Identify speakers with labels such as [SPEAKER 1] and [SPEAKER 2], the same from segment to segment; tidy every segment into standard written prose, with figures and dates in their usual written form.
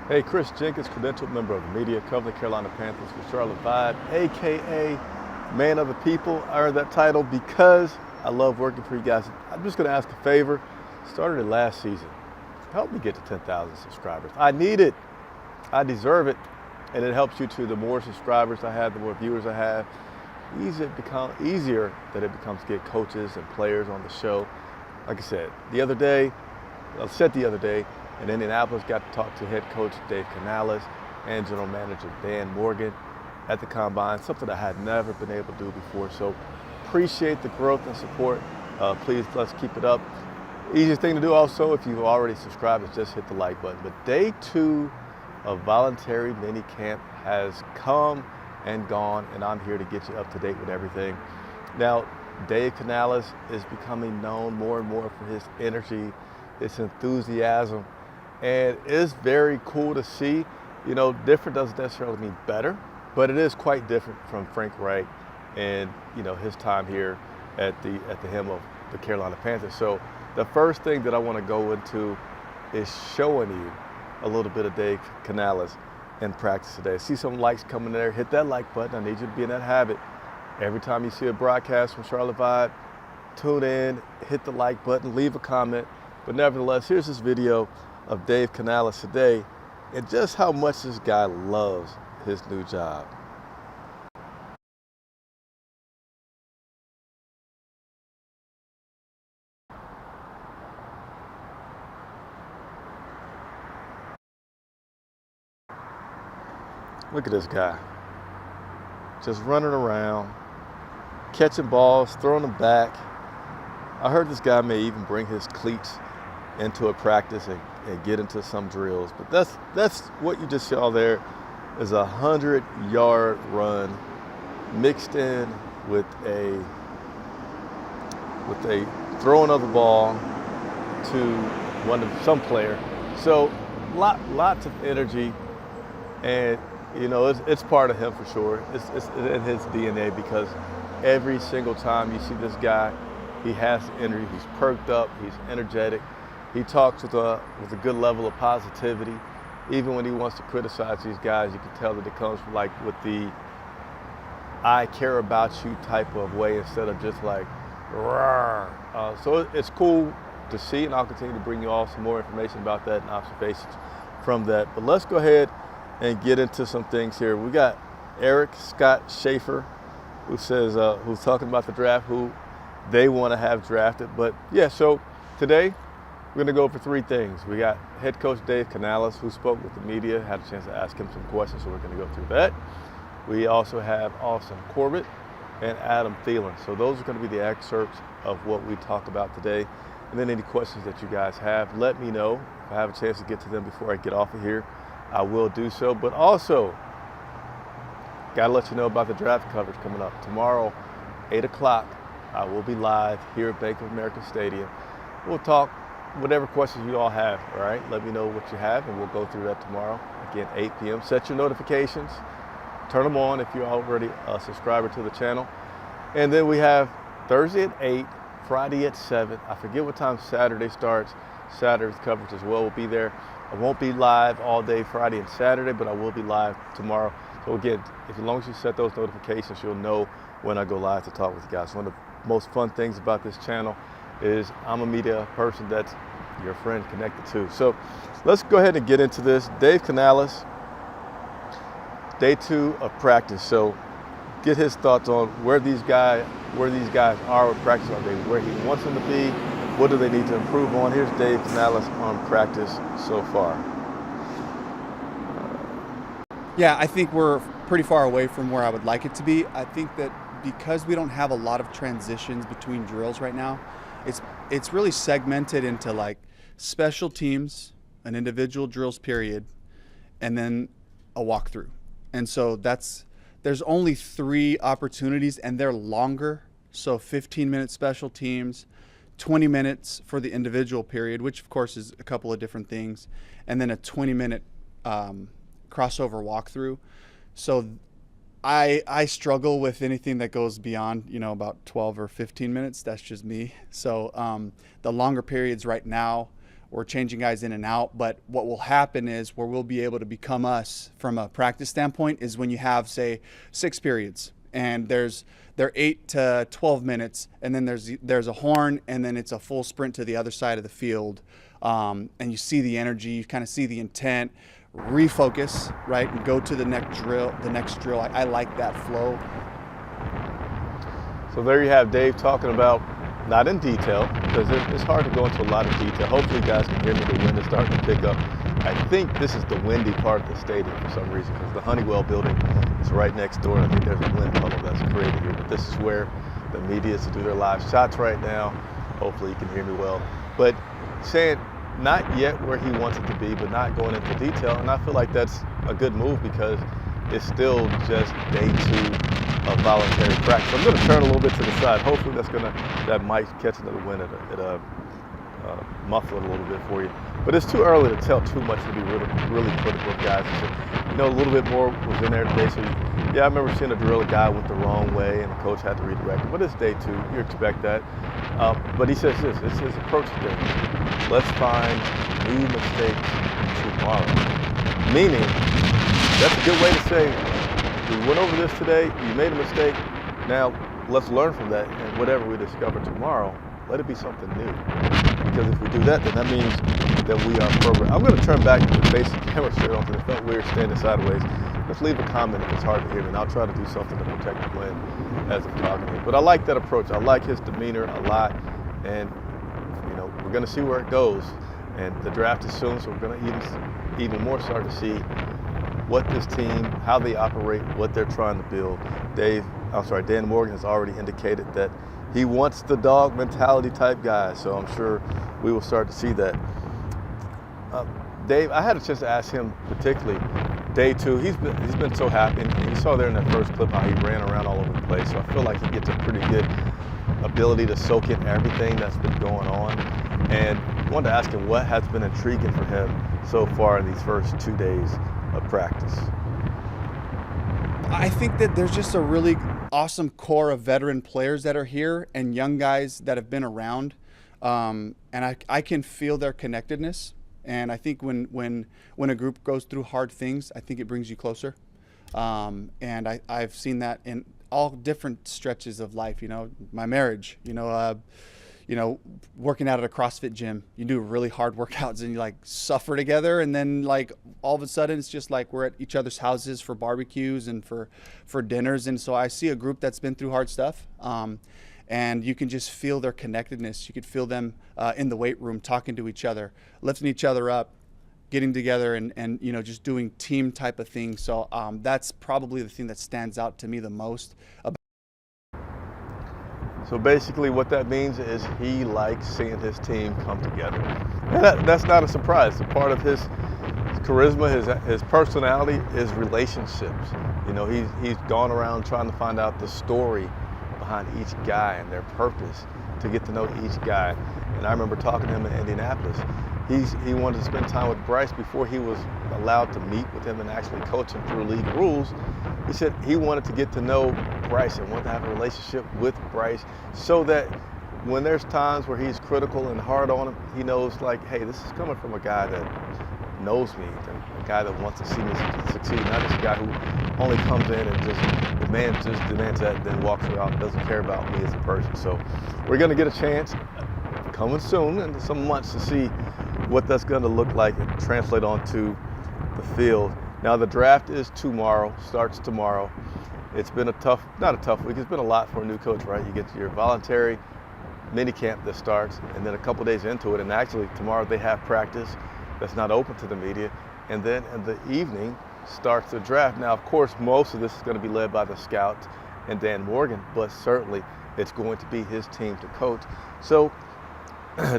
[SPEAKER 1] Hey, Chris Jenkins, credentialed member of the media, covering the Carolina Panthers for Charlotte Vibe, AKA Man of the People. I earned that title because I love working for you guys. I'm just going to ask a favor. Started it last season. Help me get to 10,000 subscribers. I need it. I deserve it. And it helps you too. The more subscribers I have, the more viewers I have, easier that it becomes to get coaches and players on the show. Like I said, the other day, in Indianapolis, got to talk to Head Coach Dave Canales and General Manager Dan Morgan at the Combine, something I had never been able to do before. So appreciate the growth and support. Please, let's keep it up. Easiest thing to do also, if you've already subscribed, is just hit the like button. But day 2 of Voluntary Minicamp has come and gone, and I'm here to get you up to date with everything. Now, Dave Canales is becoming known more and more for his energy, his enthusiasm, and it's very cool to see. You know, different doesn't necessarily mean better, but it is quite different from Frank Wright and, you know, his time here at the helm of the Carolina Panthers. So the first thing that I want to go into is showing you a little bit of Dave Canales in practice today. See some likes coming there. Hit that like button. I need you to be in that habit. Every time you see a broadcast from Charlotte Vibe, tune in, hit the like button, leave a comment. But nevertheless, here's this video of Dave Canales today and just how much this guy loves his new job. Look at this guy, just running around, catching balls, throwing them back. I heard this guy may even bring his cleats into a practice and get into some drills. But that's what you just saw there is a 100-yard run mixed in with a throwing of the ball to some player. So lots of energy, and you know it's part of him for sure. It's in his DNA, because every single time you see this guy, he has energy. He's perked up. He's energetic. He talks with a good level of positivity. Even when he wants to criticize these guys, you can tell that it comes from with the "I care about you" type of way, instead of just like "Rawr." So it's cool to see, and I'll continue to bring you all some more information about that and observations from that. But let's go ahead and get into some things here. We got Eric Scott Schaefer, who says who's talking about the draft, who they want to have drafted. But yeah, so today we're going to go over 3 things. We got Head Coach Dave Canales, who spoke with the media, had a chance to ask him some questions, so we're going to go through that. We also have Corbett and Adam Thielen. So those are going to be the excerpts of what we talk about today. And then any questions that you guys have, let me know. If I have a chance to get to them before I get off of here, I will do so. But also, got to let you know about the draft coverage coming up. Tomorrow, 8 o'clock, I will be live here at Bank of America Stadium. We'll talk whatever questions you all have, all right? Let me know what you have, and we'll go through that tomorrow. Again, 8 p.m. Set your notifications. Turn them on if you're already a subscriber to the channel. And then we have Thursday at 8, Friday at 7. I forget what time Saturday starts. Saturday's coverage as well will be there. I won't be live all day Friday and Saturday, but I will be live tomorrow. So again, as long as you set those notifications, you'll know when I go live to talk with you guys. One of the most fun things about this channel is I'm a media person that's your friend connected to. So let's go ahead and get into this. Dave Canales, day 2 of practice. So get his thoughts on where these guys are with practice. Are they where he wants them to be? What do they need to improve on? Here's Dave Canales on practice so far.
[SPEAKER 2] Yeah, I think we're pretty far away from where I would like it to be. I think that because we don't have a lot of transitions between drills right now, it's really segmented into like special teams, an individual drills period, and then a walkthrough. And so there's only 3 opportunities, and they're longer. So 15-minute special teams, 20 minutes for the individual period, which of course is a couple of different things, and then a 20-minute crossover walkthrough. So I struggle with anything that goes beyond, about 12 or 15 minutes. That's just me. So the longer periods right now we're changing guys in and out. But what will happen is where we'll be able to become us from a practice standpoint is when you have, say, 6 periods and they're 8 to 12 minutes, and then there's a horn, and then it's a full sprint to the other side of the field, and you see the energy, you kind of see the intent, refocus, right, and go to the next drill. I like that flow.
[SPEAKER 1] So there you have Dave talking about, not in detail, because it's hard to go into a lot of detail. Hopefully you guys can hear me. The wind is starting to pick up. I think this is the windy part of the stadium for some reason, because the Honeywell building is right next door. I think there's a wind tunnel that's created here. But this is where the media is to do their live shots right now. Hopefully you can hear me well. But saying not yet where he wants it to be, but not going into detail. And I feel like that's a good move because it's still just day 2 of voluntary practice. I'm going to turn a little bit to the side. Hopefully that might catch another wind at muffle it a little bit for you. But it's too early to tell too much to be really critical of guys. So, a little bit more was in there today. So, yeah, I remember seeing a drill, a guy went the wrong way and the coach had to redirect it. But it's day 2, you expect that. But he says this, it's his approach today. Let's find new mistakes tomorrow. Meaning, that's a good way to say, we went over this today, you made a mistake, now let's learn from that, and whatever we discover tomorrow, let it be something new. Because if we do that, then that means that we are programmed. I'm going to turn back to the basic camera straight on because it felt weird standing sideways. Let's leave a comment if it's hard to hear me, and I'll try to do something to protect the wind as I'm talking here. But I like that approach. I like his demeanor a lot, and we're going to see where it goes. And the draft is soon, so we're going to even more start to see what this team, how they operate, what they're trying to build. Dan Morgan has already indicated that he wants the dog mentality type guy, so I'm sure we will start to see that. Dave, I had a chance to ask him particularly, day 2, he's been so happy, and you saw there in that first clip how he ran around all over the place, so I feel like he gets a pretty good ability to soak in everything that's been going on. And I wanted to ask him what has been intriguing for him so far in these first 2 days of practice.
[SPEAKER 2] I think that there's just a really awesome core of veteran players that are here and young guys that have been around, and I can feel their connectedness. And I think when a group goes through hard things, I think it brings you closer. And I've seen that in all different stretches of life. My marriage. Working out at a CrossFit gym, you do really hard workouts and you suffer together, and then all of a sudden it's just we're at each other's houses for barbecues and for dinners. And so I see a group that's been through hard stuff, and you can just feel their connectedness. You could feel them in the weight room talking to each other, lifting each other up, getting together and just doing team type of things. So that's probably the thing that stands out to me the most about.
[SPEAKER 1] So basically what that means is he likes seeing his team come together. And that's not a surprise. A part of his charisma, his personality, is relationships. He's gone around trying to find out the story behind each guy and their purpose, to get to know each guy. And I remember talking to him in Indianapolis. He wanted to spend time with Bryce before he was allowed to meet with him and actually coach him through league rules. He said he wanted to get to know Bryce and wanted to have a relationship with Bryce so that when there's times where he's critical and hard on him, he knows hey, this is coming from a guy that knows me, a guy that wants to see me succeed, not just a guy who only comes in and just demands that, then walks out and doesn't care about me as a person. So we're going to get a chance coming soon in some months to see what that's going to look like and translate onto the field. Now the draft is tomorrow, starts tomorrow. It's been not a tough week, it's been a lot for a new coach, right? You get your voluntary minicamp that starts, and then a couple days into it, and actually tomorrow they have practice that's not open to the media, and then in the evening starts the draft. Now, of course, most of this is going to be led by the scouts and Dan Morgan, but certainly it's going to be his team to coach. So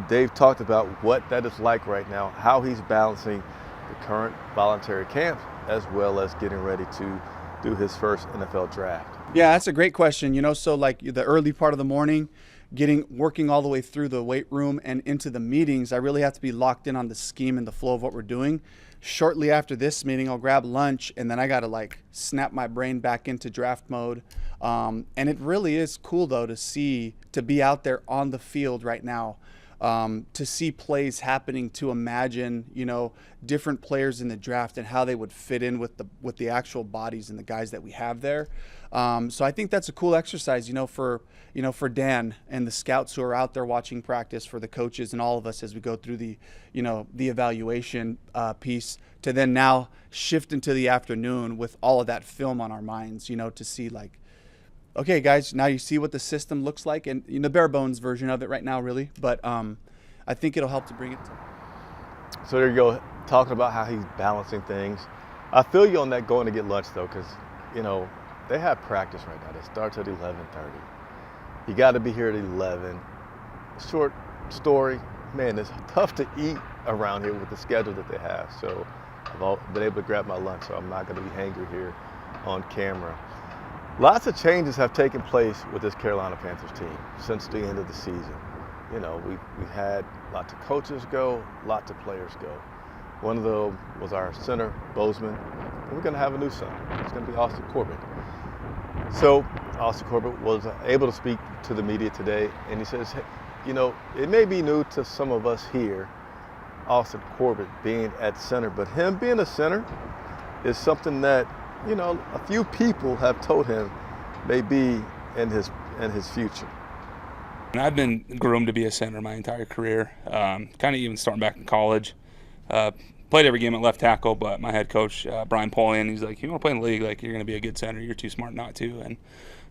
[SPEAKER 1] Dave talked about what that is like right now, how he's balancing the current voluntary camp as well as getting ready to do his first NFL draft.
[SPEAKER 2] Yeah, that's a great question. So the early part of the morning, working all the way through the weight room and into the meetings, I really have to be locked in on the scheme and the flow of what we're doing. Shortly after this meeting, I'll grab lunch, and then I got to snap my brain back into draft mode. And it really is cool though to be out there on the field right now. to see plays happening, to imagine, different players in the draft and how they would fit in with the actual bodies and the guys that we have there. So I think that's a cool exercise, for Dan and the scouts who are out there watching practice, for the coaches and all of us as we go through the evaluation piece, to then now shift into the afternoon with all of that film on our minds, to see like, okay, guys, now you see what the system looks like, and the bare bones version of it right now, really. But I think it'll help to bring it to.
[SPEAKER 1] So there you go, talking about how he's balancing things. I feel you on that going to get lunch though, because they have practice right now. That starts at 11:30. You got to be here at 11. Short story, man, it's tough to eat around here with the schedule that they have. So I've been able to grab my lunch, so I'm not going to be hangry here on camera. Lots of changes have taken place with this Carolina Panthers team since the end of the season. We had lots of coaches go, lots of players go. One of them was our center, Bozeman, and we're going to have a new center. It's going to be Austin Corbett. So Austin Corbett was able to speak to the media today, and he says, hey, it may be new to some of us here, Austin Corbett being at center, but him being a center is something that a few people have told him may be in his future.
[SPEAKER 3] And I've been groomed to be a center my entire career, kind of even starting back in college. Played every game at left tackle, but my head coach, Brian Polian, he's like, you want to play in the league, like, you're going to be a good center. You're too smart not to. And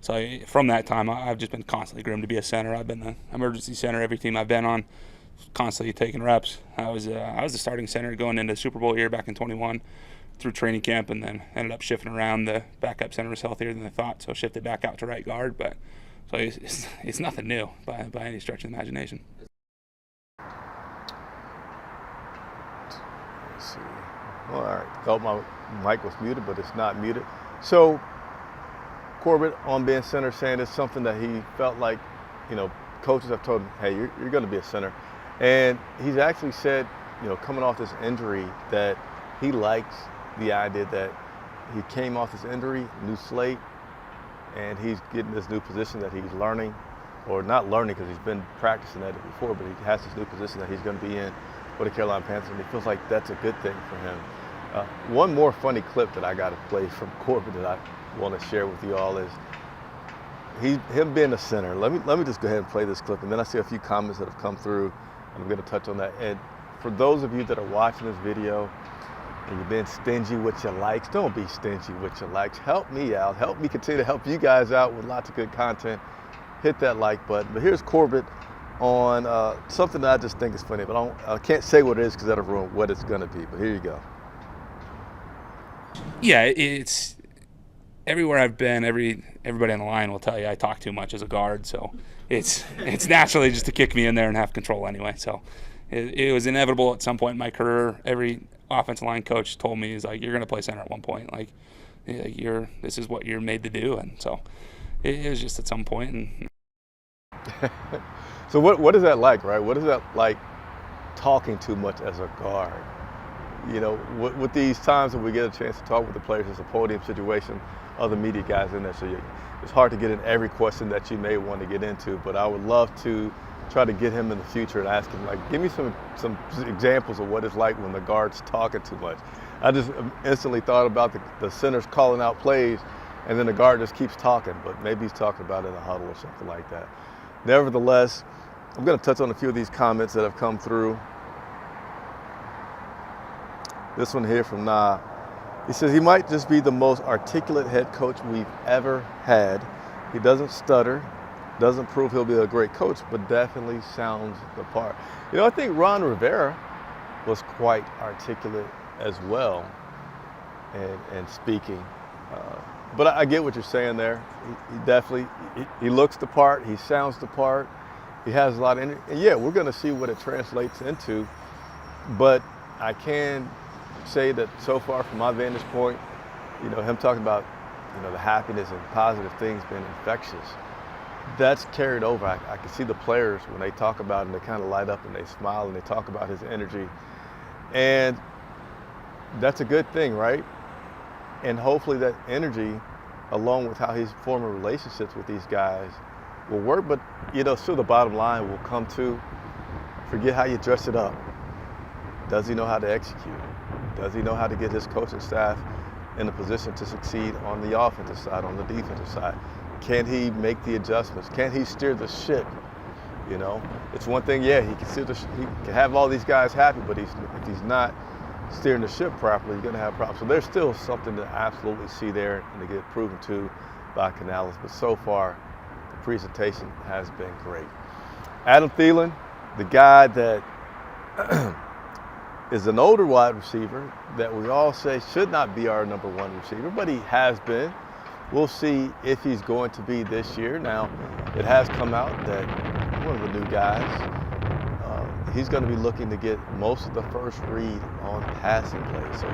[SPEAKER 3] so from that time, I've just been constantly groomed to be a center. I've been the emergency center every team I've been on, constantly taking reps. I was the starting center going into the Super Bowl year back in 21 through training camp, and then ended up shifting around. The backup center was healthier than I thought, so shifted back out to right guard. But so it's nothing new by any stretch of the imagination.
[SPEAKER 1] Let's see. Well, all right. Thought my mic was muted, but it's not muted. So Corbett, on being center, saying it's something that he felt like, coaches have told him, hey, you're going to be a center. And he's actually said, coming off this injury, that he likes the idea that he came off this injury, new slate, and he's getting this new position that he's learning, or not learning because he's been practicing at it before, but he has this new position that he's going to be in with the Carolina Panthers, and he feels like that's a good thing for him. One more funny clip that I got to play from Corbett that I want to share with you all is him being a center. Let me just go ahead and play this clip, and then I see a few comments that have come through, and I'm going to touch on that. And for those of you that are watching this video, and you've been stingy with your likes, don't be stingy with your likes. Help me out. Help me continue to help you guys out with lots of good content. Hit that like button. But here's Corbett on something that I just think is funny, but I can't say what it is because that'll ruin what it's going to be. But here you go.
[SPEAKER 3] Yeah, it's everywhere I've been, everybody on the line will tell you I talk too much as a guard, so it's naturally just to kick me in there and have control anyway. So it was inevitable at some point in my career. Every offensive line coach told me, he's like, you're going to play center at one point. Like, this is what you're made to do. And so it was just at some point. And
[SPEAKER 1] so what is that like, right? What is that like, talking too much as a guard? With these times that we get a chance to talk with the players, it's a podium situation, other media guys in there, so it's hard to get in every question that you may want to get into, but I would love to try to get him in the future and ask him, like, give me some examples of what it's like when the guard's talking too much. I just instantly thought about the centers calling out plays, and then the guard just keeps talking, but maybe he's talking about it in a huddle or something like that. Nevertheless, I'm going to touch on a few of these comments that have come through. This one here from Nah. He says he might just be the most articulate head coach we've ever had. He doesn't stutter, doesn't prove he'll be a great coach, but definitely sounds the part. I think Ron Rivera was quite articulate as well and speaking. But I get what you're saying there. He definitely, he looks the part, he sounds the part, he has a lot of energy. And yeah, we're going to see what it translates into, but I can say that so far from my vantage point, him talking about, the happiness and positive things being infectious, that's carried over. I can see the players when they talk about it and they kind of light up and they smile and they talk about his energy. And that's a good thing, right? And hopefully that energy, along with how he's forming relationships with these guys, will work. But, still the bottom line will come to, forget how you dress it up. Does he know how to execute? Does he know how to get his coaching staff in a position to succeed on the offensive side, on the defensive side? Can he make the adjustments? Can he steer the ship? You know, it's one thing, yeah, he can have all these guys happy, but if he's not steering the ship properly, he's going to have problems. So there's still something to absolutely see there and to get proven to by Canales. But so far, the presentation has been great. Adam Thielen, the guy that is an older wide receiver that we all say should not be our number one receiver, but he has been. We'll see if he's going to be this year. Now, it has come out that one of the new guys, he's going to be looking to get most of the first read on passing plays. So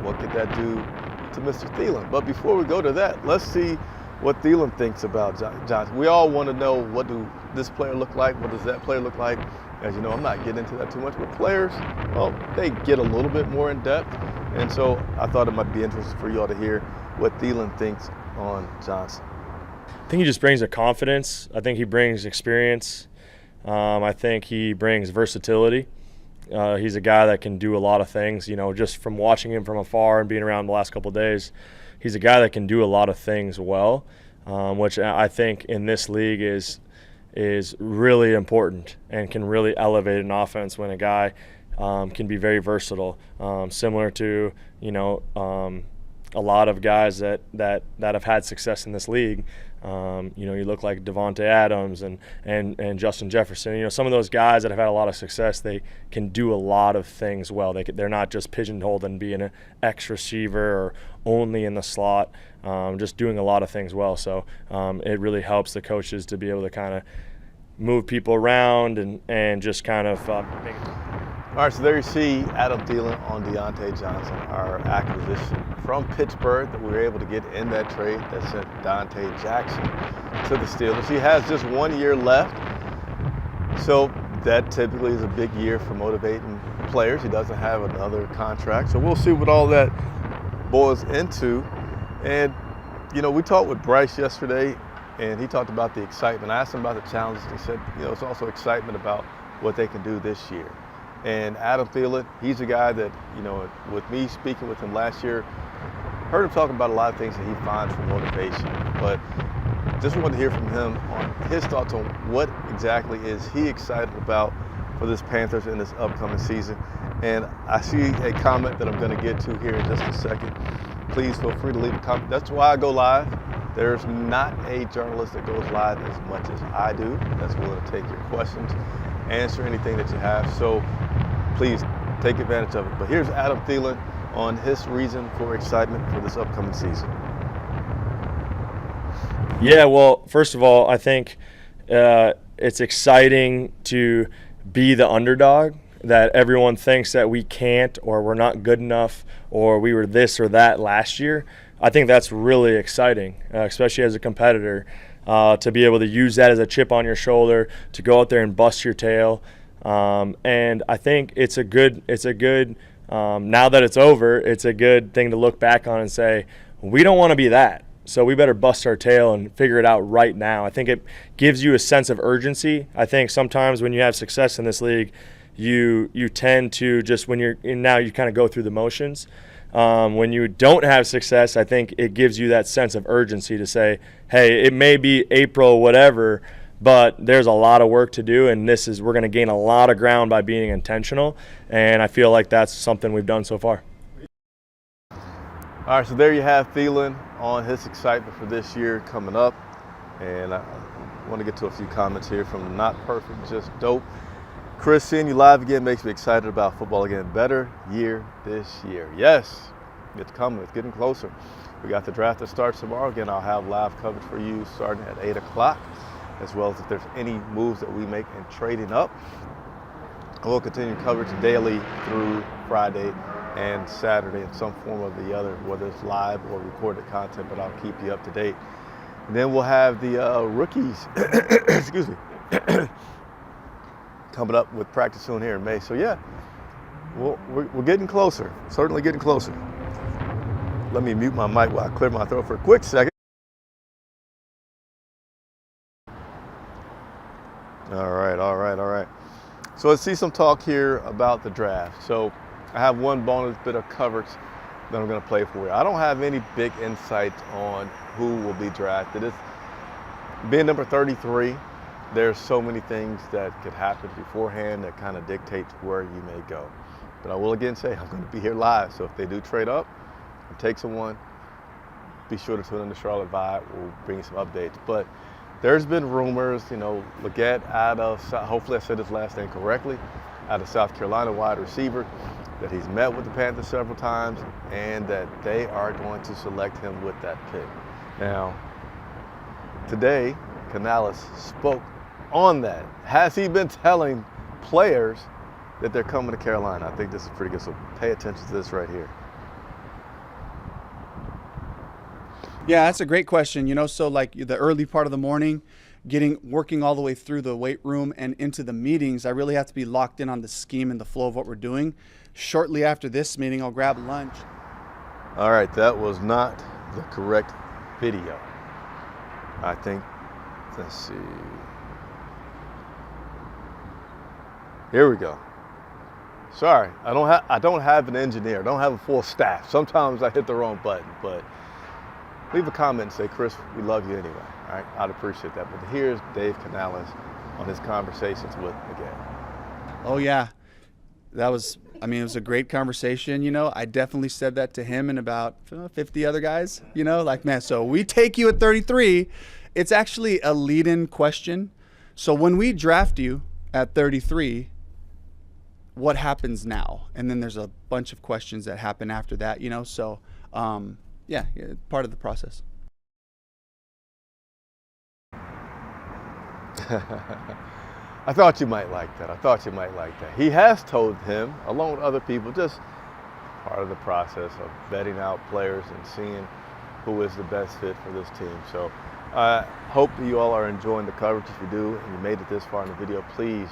[SPEAKER 1] what could that do to Mr. Thielen? But before we go to that, let's see what Thielen thinks about Johnson. We all want to know, what do this player look like? What does that player look like? As you know, I'm not getting into that too much, but players, well, they get a little bit more in depth. And so I thought it might be interesting for you all to hear what Thielen thinks on Johnson.
[SPEAKER 4] I think he just brings a confidence. I think he brings experience. I think he brings versatility. He's a guy that can do a lot of things. You know, just from watching him from afar and being around the last couple of days, he's a guy that can do a lot of things well, which I think in this league is really important and can really elevate an offense when a guy can be very versatile, similar to, you know, a lot of guys that have had success in this league. You know, you look like Devontae Adams and Justin Jefferson. You know, some of those guys that have had a lot of success, they can do a lot of things well. They're not just pigeonholed and being an X receiver or only in the slot, just doing a lot of things well. So it really helps the coaches to be able to kind of move people around and just kind of make it.
[SPEAKER 1] All right, so there you see Adam Thielen on Deontay Johnson, our acquisition from Pittsburgh that we were able to get in that trade that sent Deontay Jackson to the Steelers. He has just 1 year left, so that typically is a big year for motivating players. He doesn't have another contract, so we'll see what all that boils into. And, you know, we talked with Bryce yesterday, and he talked about the excitement. I asked him about the challenges. He said, you know, it's also excitement about what they can do this year. And Adam Thielen, he's a guy that, you know, with me speaking with him last year, heard him talking about a lot of things that he finds for motivation. But just wanted to hear from him on his thoughts on what exactly is he excited about for this Panthers in this upcoming season. And I see a comment that I'm going to get to here in just a second. Please feel free to leave a comment. That's why I go live. There's not a journalist that goes live as much as I do that's willing to take your questions, answer anything that you have. So please take advantage of it. But here's Adam Thielen on his reason for excitement for this upcoming season.
[SPEAKER 4] Yeah, well, first of all, I think it's exciting to be the underdog, that everyone thinks that we can't or we're not good enough or we were this or that last year. I think that's really exciting, especially as a competitor, to be able to use that as a chip on your shoulder, to go out there and bust your tail. And I think it's a good now that it's over, it's a good thing to look back on and say, we don't want to be that. So we better bust our tail and figure it out right now. I think it gives you a sense of urgency. I think sometimes when you have success in this league, you tend to just, when you're in now, you kind of go through the motions. When you don't have success, I think it gives you that sense of urgency to say, hey, it may be April, whatever, but there's a lot of work to do, and we're going to gain a lot of ground by being intentional, and I feel like that's something we've done so far.
[SPEAKER 1] All right, so there you have Thielen on his excitement for this year coming up, and I want to get to a few comments here from Not Perfect, Just Dope. Chris, seeing you live again makes me excited about football again. Better year this year. Yes, it's coming. It's getting closer. We got the draft that starts tomorrow. Again, I'll have live coverage for you starting at 8 o'clock, as well as if there's any moves that we make in trading up. We'll continue coverage daily through Friday and Saturday in some form or the other, whether it's live or recorded content, but I'll keep you up to date. And then we'll have the rookies, excuse me, coming up with practice soon here in May. So yeah, we're getting closer, certainly getting closer. Let me mute my mic while I clear my throat for a quick second. All So let's see some talk here about the draft. So I have one bonus bit of coverage that I'm going to play for you. I don't have any big insights on who will be drafted. It's being number 33. There's so many things that could happen beforehand that kind of dictates where you may go. But I will again say I'm going to be here live. So if they do trade up and take someone, be sure to tune in to Charlotte Vibe. We'll bring you some updates. But there's been rumors, Leggett out of, hopefully I said his last name correctly, out of South Carolina, wide receiver, that he's met with the Panthers several times and that they are going to select him with that pick. Now, today, Canales spoke on that. Has he been telling players that they're coming to Carolina? I think this is pretty good, so pay attention to this right here.
[SPEAKER 2] Yeah, that's a great question. So like the early part of the morning, working all the way through the weight room and into the meetings, I really have to be locked in on the scheme and the flow of what we're doing. Shortly after this meeting, I'll grab lunch.
[SPEAKER 1] All right, that was not the correct video. I think, let's see. Here we go. Sorry, I don't have an engineer. I don't have a full staff. Sometimes I hit the wrong button, but leave a comment and say, Chris, we love you anyway. All right, I'd appreciate that. But here's Dave Canales on his conversations with Leggett.
[SPEAKER 2] Oh yeah, it was a great conversation. I definitely said that to him and about 50 other guys. Man, so we take you at 33. It's actually a lead-in question. So when we draft you at 33, what happens now? And then there's a bunch of questions that happen after that. So. Yeah, part of the process.
[SPEAKER 1] I thought you might like that. He has told him, along with other people, just part of the process of vetting out players and seeing who is the best fit for this team. So I hope that you all are enjoying the coverage. If you do and you made it this far in the video, please,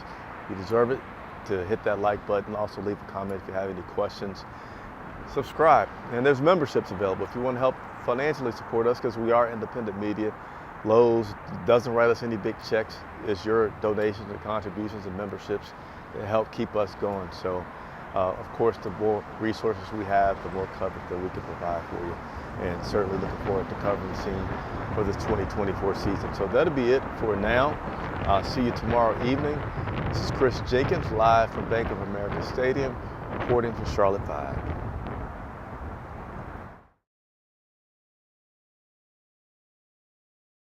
[SPEAKER 1] you deserve it, to hit that like button. Also leave a comment if you have any questions. Subscribe, and there's memberships available if you want to help financially support us, because we are independent media. Lowe's doesn't write us any big checks. It's your donations and contributions and memberships that help keep us going. So of course, the more resources we have, the more coverage that we can provide for you, and certainly looking forward to covering the scene for this 2024 season. So that'll be it for now. I'll see you tomorrow evening. This is Chris Jenkins, live from Bank of America Stadium, reporting for Charlotte Vibe.